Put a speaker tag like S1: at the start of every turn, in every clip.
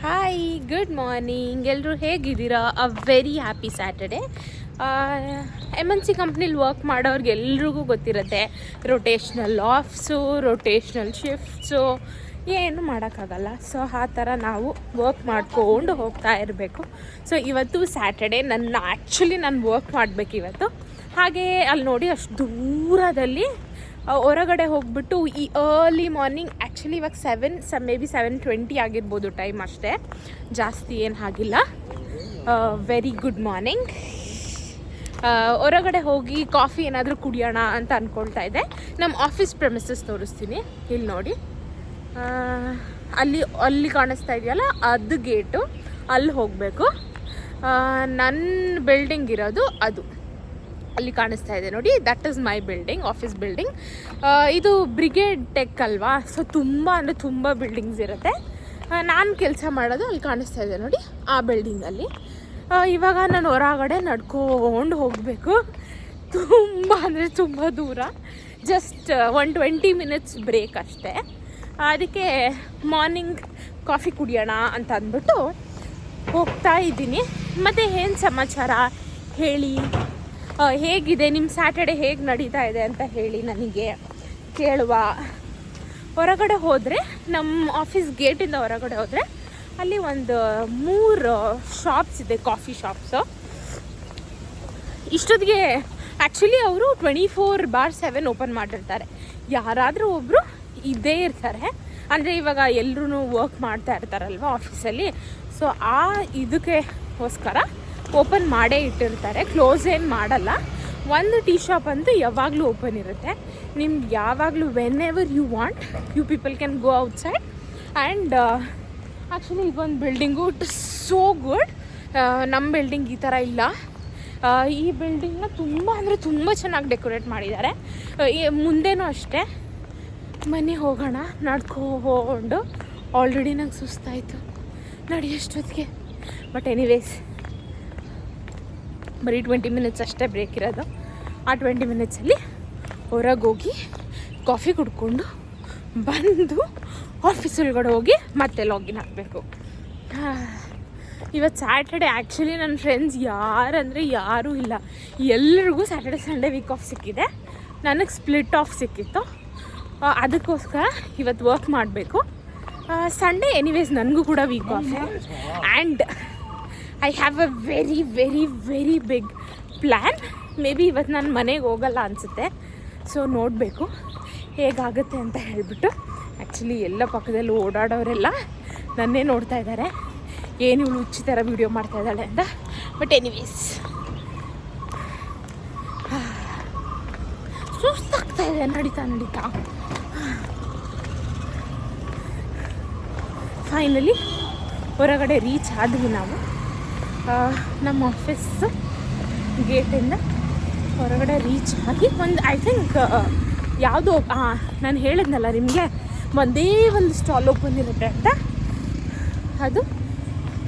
S1: Hi, good morning. ಎಲ್ಲರೂ ಹೇಗಿದ್ದೀರಾ? A very happy Saturday. MNC ಕಂಪ್ನಿಲಿ ವರ್ಕ್ ಮಾಡೋರ್ಗೆ ಎಲ್ರಿಗೂ ಗೊತ್ತಿರುತ್ತೆ, ರೊಟೇಷ್ನಲ್ ಆಫ್ಸು, ರೊಟೇಷ್ನಲ್ ಶಿಫ್ಟ್ಸು, ಏನು ಮಾಡೋಕ್ಕಾಗಲ್ಲ. ಸೊ ಆ ಥರ ನಾವು ವರ್ಕ್ ಮಾಡ್ಕೊಂಡು ಹೋಗ್ತಾ ಇರಬೇಕು. ಸೊ ಇವತ್ತು ಸ್ಯಾಟರ್ಡೆ, ನಾನು ವರ್ಕ್ ಮಾಡಬೇಕು ಇವತ್ತು. ಹಾಗೆ ಅಲ್ಲಿ ನೋಡಿ ಅಷ್ಟು ದೂರದಲ್ಲಿ ಹೊರಗಡೆ ಹೋಗ್ಬಿಟ್ಟು ಈ ಅರ್ಲಿ ಮಾರ್ನಿಂಗ್, ಆ್ಯಕ್ಚುಲಿ ಇವಾಗ 7:20 ಆಗಿರ್ಬೋದು ಟೈಮ್, ಅಷ್ಟೇ, ಜಾಸ್ತಿ ಏನು ಆಗಿಲ್ಲ. Very good morning. ಹೊರಗಡೆ ಹೋಗಿ ಕಾಫಿ ಏನಾದರೂ ಕುಡಿಯೋಣ ಅಂತ ಅಂದ್ಕೊಳ್ತಾ ಇದ್ದೆ. ನಮ್ಮ ಆಫೀಸ್ ಪ್ರೆಮಿಸಸ್ ತೋರಿಸ್ತೀನಿ, ಇಲ್ಲಿ ನೋಡಿ. ಅಲ್ಲಿ ಕಾಣಿಸ್ತಾ ಇದೆಯಲ್ಲ, ಅದು ಗೇಟು, ಅಲ್ಲಿ ಹೋಗಬೇಕು. ನನ್ನ ಬಿಲ್ಡಿಂಗ್ ಇರೋದು ಅದು ಅಲ್ಲಿ ಕಾಣಿಸ್ತಾ ಇದೆ ನೋಡಿ, that is my building, office building. ಇದು ಬ್ರಿಗೇಡ್ ಟೆಕ್ ಅಲ್ವಾ, ಸೊ ತುಂಬ ಬಿಲ್ಡಿಂಗ್ಸ್ ಇರುತ್ತೆ. ನಾನು ಕೆಲಸ ಮಾಡೋದು ಅಲ್ಲಿ ಕಾಣಿಸ್ತಾ ಇದೆ ನೋಡಿ, ಆ ಬಿಲ್ಡಿಂಗಲ್ಲಿ. ಇವಾಗ ನಾನು ಹೊರಗಡೆ ನಡ್ಕೊಂಡು ಹೋಗಬೇಕು. ತುಂಬ ದೂರ, ಜಸ್ಟ್ 20 ಮಿನಿಟ್ಸ್ ಬ್ರೇಕ್ ಅಷ್ಟೇ. ಅದಕ್ಕೆ ಮಾರ್ನಿಂಗ್ ಕಾಫಿ ಕುಡಿಯೋಣ ಅಂತ ಅಂದ್ಬಿಟ್ಟು ಹೋಗ್ತಾ ಇದ್ದೀನಿ. ಮತ್ತು ಏನು ಸಮಾಚಾರ ಹೇಳಿ, ಹೇಗಿದೆ ನಿಮ್ಮ ಸ್ಯಾಟರ್ಡೆ, ಹೇಗೆ ನಡೀತಾ ಇದೆ ಅಂತ ಹೇಳಿ ನನಗೆ ಕೇಳುವ. ಹೊರಗಡೆ ಹೋದರೆ, ನಮ್ಮ ಆಫೀಸ್ ಗೇಟಿಂದ ಹೊರಗಡೆ ಹೋದರೆ ಅಲ್ಲಿ ಒಂದು 3 ಶಾಪ್ಸ್ ಇದೆ, ಕಾಫಿ ಶಾಪ್ಸು. ಇಷ್ಟೊತ್ತಿಗೆ ಆ್ಯಕ್ಚುಲಿ ಅವರು 24/7 ಓಪನ್ ಮಾಡಿರ್ತಾರೆ. ಯಾರಾದರೂ ಒಬ್ಬರು ಇದ್ದೇ ಇರ್ತಾರೆ. ಅಂದರೆ ಇವಾಗ ಎಲ್ಲರೂ ವರ್ಕ್ ಮಾಡ್ತಾ ಇರ್ತಾರಲ್ವ ಆಫೀಸಲ್ಲಿ, ಸೊ ಇದಕ್ಕೋಸ್ಕರ ಓಪನ್ ಮಾಡೇ ಇಟ್ಟಿರ್ತಾರೆ, ಕ್ಲೋಸ್ ಏನು ಮಾಡಲ್ಲ. ಒಂದು ಟೀ ಶಾಪ್ ಅಂತೂ ಯಾವಾಗಲೂ ಓಪನ್ ಇರುತ್ತೆ. ನಿಮ್ಗೆ ಯಾವಾಗಲೂ whenever you want, you people can go outside. And actually ಇದೊಂದು building, it is so good. ನಮ್ಮ ಬಿಲ್ಡಿಂಗ್ ಈ ಥರ ಇಲ್ಲ. ಈ ಬಿಲ್ಡಿಂಗ್ನ ತುಂಬ ಚೆನ್ನಾಗಿ ಡೆಕೋರೇಟ್ ಮಾಡಿದ್ದಾರೆ. ಮುಂದೆನೂ ಅಷ್ಟೇ. ಮನೆ ಹೋಗೋಣ ನಡ್ಕೊಂಡು. ಆಲ್ರೆಡಿ ನಂಗೆ ಸುಸ್ತಾಯಿತು ನೋಡಿ ಎಷ್ಟೊತ್ತಿಗೆ. ಬಟ್ ಎನಿವೇಸ್, ಬರೀ 20 ಮಿನಿಟ್ಸ್ ಅಷ್ಟೇ ಬ್ರೇಕ್ ಇರೋದು. ಆ 20 ಮಿನಿಟ್ಸಲ್ಲಿ ಹೊರಗೆ ಹೋಗಿ ಕಾಫಿ ಕುಡ್ಕೊಂಡು ಬಂದು ಆಫೀಸ್ ಒಳಗಡೆ ಹೋಗಿ ಮತ್ತೆ ಲಾಗಿನ್ ಆಗಬೇಕು. ಇವತ್ತು ಸ್ಯಾಟರ್ಡೆ. ಆ್ಯಕ್ಚುಲಿ ನನ್ನ ಫ್ರೆಂಡ್ಸ್ ಯಾರೂ ಇಲ್ಲ. ಎಲ್ರಿಗೂ ಸ್ಯಾಟರ್ಡೆ ಸಂಡೇ ವೀಕ್ ಆಫ್ ಸಿಕ್ಕಿದೆ. ನನಗೆ ಸ್ಪ್ಲಿಟ್ ಆಫ್ ಸಿಕ್ಕಿತ್ತು. ಅದಕ್ಕೋಸ್ಕರ ಇವತ್ತು ವರ್ಕ್ ಮಾಡಬೇಕು. ಸಂಡೇ ಎನಿವೇಸ್ ನನಗೂ ಕೂಡ week off. And I have a very big plan. Maybe ಇವತ್ತು ನಾನು ಮನೆಗೆ ಹೋಗಲ್ಲ ಅನಿಸುತ್ತೆ. ಸೊ ನೋಡಬೇಕು ಹೇಗಾಗುತ್ತೆ ಅಂತ ಹೇಳಿಬಿಟ್ಟು. ಆ್ಯಕ್ಚುಲಿ ಎಲ್ಲ ಪಕ್ಕದಲ್ಲಿ ಓಡಾಡೋರೆಲ್ಲ ನನ್ನೇ ನೋಡ್ತಾ ಇದ್ದಾರೆ, ಏನು ಇವಳು ಹುಚ್ಚಿ ಥರ ವೀಡಿಯೋ ಮಾಡ್ತಾ ಇದ್ದಾಳೆ ಅಂತ. ಬಟ್ ಎನಿವೇಸ್, ಸುಸ್ತಾಗ್ತಾ ಇದೆ ನಡೀತಾ. ಫೈನಲಿ ಹೊರಗಡೆ ರೀಚ್ ಆದ್ವಿ ನಾವು. ನಮ್ಮ ಆಫೀಸು ಗೇಟಿಂದ ಹೊರಗಡೆ ರೀಚ್ ಆಗಿ ಐ ಥಿಂಕ್ ಯಾವುದೋ ನಾನು ಹೇಳಿದ್ನಲ್ಲ ನಿಮಗೆ, ಒಂದೇ ಒಂದು ಸ್ಟಾಲ್ ಓಪನ್ ಇರುತ್ತೆ ಅಂತ, ಅದು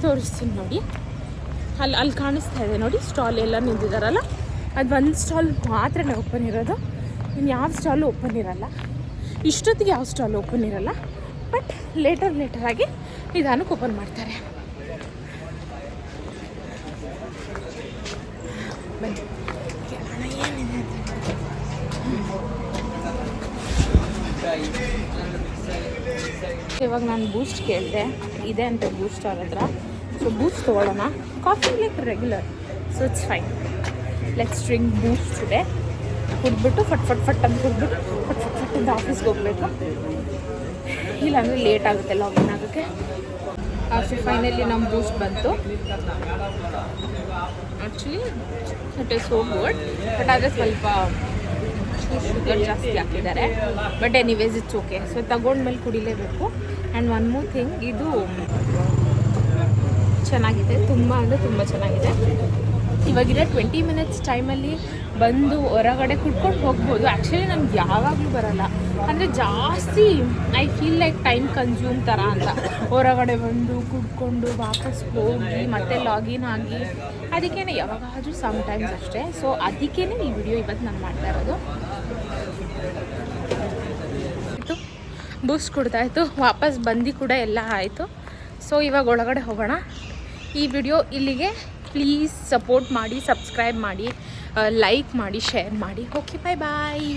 S1: ತೋರಿಸ್ತೀನಿ ನೋಡಿ. ಅಲ್ಲಿ ಕಾಣಿಸ್ತಾ ಇದೆ ನೋಡಿ, ಸ್ಟಾಲ್ ಎಲ್ಲ ನಿಂತಿದ್ದಾರಲ್ಲ, ಅದು ಒಂದು ಸ್ಟಾಲ್ ಮಾತ್ರ ಓಪನ್ ಇರೋದು. ಇನ್ನು ಯಾವ ಸ್ಟಾಲು ಓಪನ್ ಇರಲ್ಲ. ಇಷ್ಟೊತ್ತಿಗೆ ಯಾವ ಸ್ಟಾಲ್ ಓಪನ್ ಇರಲ್ಲ. ಬಟ್ ಲೇಟರಾಗಿ ನಿಧಾನಕ್ಕೆ ಓಪನ್ ಮಾಡ್ತಾರೆ. ಬನ್ನಿ ಕೇಳೋಣ ಏನಿದೆ ಅಂತ. ಇವಾಗ ನಾನು ಬೂಸ್ಟ್ ಕೇಳಿದೆ, ಇದೆ ಅಂತ ಬೂಸ್ಟ್ ಅವ್ರ ಹತ್ರ. ಸೊ ಬೂಸ್ಟ್ ತೊಗೊಳ್ಳೋಣ. Coffee like regular, so it's fine. Let's drink boost today. ಕುಡಿದ್ಬಿಟ್ಟು ಫಟ್ ಅಂತ ಕುಡಿದ್ಬಿಟ್ಟು ಫಟ್ ಅಂತ ಆಫೀಸ್ಗೆ ಹೋಗಬೇಕು. ಇಲ್ಲಾಂದರೆ ಲೇಟ್ ಆಗುತ್ತೆ ಲಾಗಿನ್ ಆಗೋಕ್ಕೆ. ಸೊ ಫೈನಲಿ ನಮ್ಮ ಬೂಸ್ಟ್ ಬಂತು. Actually it is so good, but ಆದರೆ ಸ್ವಲ್ಪ ಶುಗರ್ ಜಾಸ್ತಿ ಹಾಕಿದ್ದಾರೆ. But anyways it's okay. So ತಗೊಂಡ್ಮೇಲೆ ಕುಡಿಲೇಬೇಕು. ಆ್ಯಂಡ್ ಒನ್ ಮೋರ್ ಥಿಂಗ್, ಇದು ಚೆನ್ನಾಗಿದೆ, ತುಂಬ ಚೆನ್ನಾಗಿದೆ. ಇವಾಗಿರೋ 20 ಮಿನಿಟ್ಸ್ ಟೈಮಲ್ಲಿ ಬಂದು ಹೊರಗಡೆ ಕುಡ್ಕೊಂಡು ಹೋಗ್ಬೋದು. ಆ್ಯಕ್ಚುಲಿ ನಮ್ಗೆ ಯಾವಾಗಲೂ ಬರಲ್ಲ, ಅಂದರೆ ಜಾಸ್ತಿ I feel like time consume ಥರ ಅಂತ. ಹೊರಗಡೆ ಬಂದು ಕುಡ್ಕೊಂಡು ವಾಪಸ್ ಹೋಗಿ ಮತ್ತೆ ಲಾಗಿನ್ ಆಗಿ, ಅದಕ್ಕೇ ಯಾವಾಗಾದರೂ ಸಮ್ಟೈಮ್ಸ್ ಅಷ್ಟೇ. ಸೊ ಅದಕ್ಕೇ ಈ ವಿಡಿಯೋ ಇವತ್ತು ನಾನು ಮಾಡ್ತಾ ಇರೋದು. ಬೂಸ್ಟ್ ಕುಡ್ದಾಯಿತು, ವಾಪಸ್ ಬಂದು ಕೂಡ ಎಲ್ಲ ಆಯಿತು. ಸೊ ಇವಾಗ ಒಳಗಡೆ ಹೋಗೋಣ. ಈ ವಿಡಿಯೋ ಇಲ್ಲಿಗೆ. ಪ್ಲೀಸ್ ಸಪೋರ್ಟ್ ಮಾಡಿ, ಸಬ್ಸ್ಕ್ರೈಬ್ ಮಾಡಿ, ಲೈಕ್ ಮಾಡಿ, ಶೇರ್ ಮಾಡಿ. ಓಕೆ, ಬಾಯ್ ಬಾಯ್.